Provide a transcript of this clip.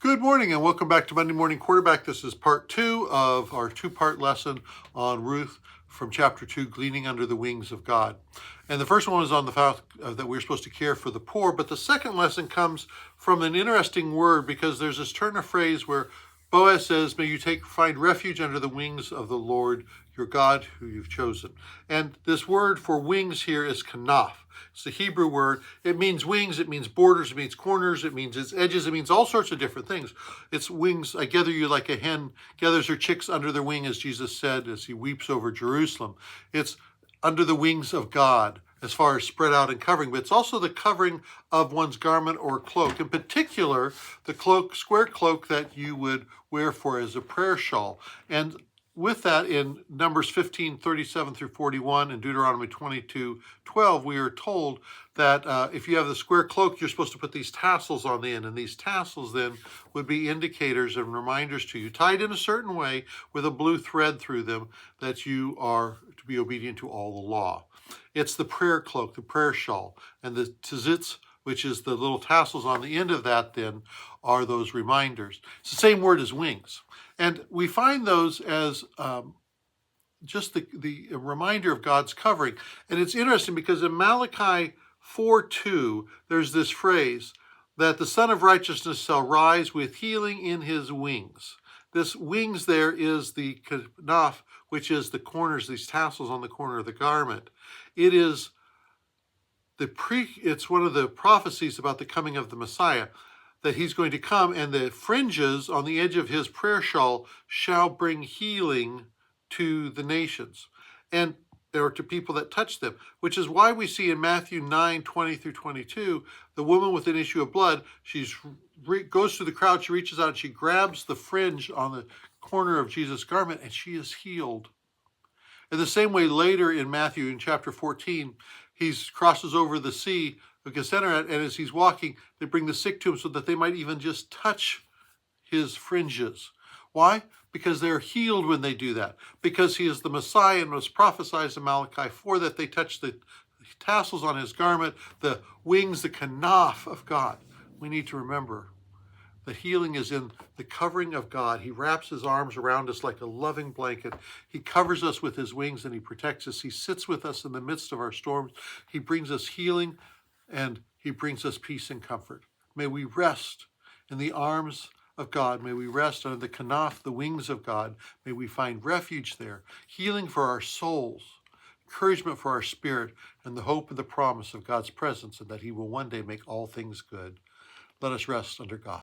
Good morning and welcome back to Monday Morning Quarterback. This is part 2 of our two-part lesson on Ruth from chapter 2, Gleaning Under the Wings of God. And the first one was on the fact that we're supposed to care for the poor, but the second lesson comes from an interesting word because there's this turn of phrase where Boaz says, may you find refuge under the wings of the Lord your God who you've chosen. And this word for wings here is Kanawf. It's the Hebrew word. It means wings, it means borders, it means corners, it means its edges, it means all sorts of different things. It's wings. I gather you like a hen gathers her chicks under their wing, as Jesus said as he weeps over Jerusalem. It's under the wings of God as far as spread out and covering, but it's also the covering of one's garment or cloak. In particular, the cloak, square cloak that you would wear for as a prayer shawl. And with that, in Numbers 15:37 through 41 and Deuteronomy 22:12, we are told that if you have the square cloak, you're supposed to put these tassels on the end, and these tassels then would be indicators and reminders to you, tied in a certain way with a blue thread through them, that you are to be obedient to all the law. It's the prayer cloak, the prayer shawl, and the tzitz, which is the little tassels on the end of that then, are those reminders. It's the same word as wings. And we find those as just the reminder of God's covering. And it's interesting because in Malachi 4:2, there's this phrase that the Son of Righteousness shall rise with healing in his wings. This wings there is the Kanawf, which is the corners, these tassels on the corner of the garment. It is it's one of the prophecies about the coming of the Messiah, that he's going to come, and the fringes on the edge of his prayer shawl shall bring healing to the nations, and or to people that touch them, which is why we see in Matthew 9:20 through 22, the woman with an issue of blood, she goes through the crowd, she reaches out and she grabs the fringe on the corner of Jesus' garment, and she is healed. In the same way, later in Matthew, in chapter 14, he crosses over the sea of Gennesaret, and as he's walking, they bring the sick to him so that they might even just touch his fringes. Why? Because they're healed when they do that. Because he is the Messiah and was prophesied in Malachi 4 that they touch the tassels on his garment, the wings, the Kanawf of God. We need to remember the healing is in the covering of God. He wraps his arms around us like a loving blanket. He covers us with his wings and he protects us. He sits with us in the midst of our storms. He brings us healing and he brings us peace and comfort. May we rest in the arms of God. May we rest under the Kanawf, the wings of God. May we find refuge there, healing for our souls, encouragement for our spirit, and the hope and the promise of God's presence and that he will one day make all things good. Let us rest under God.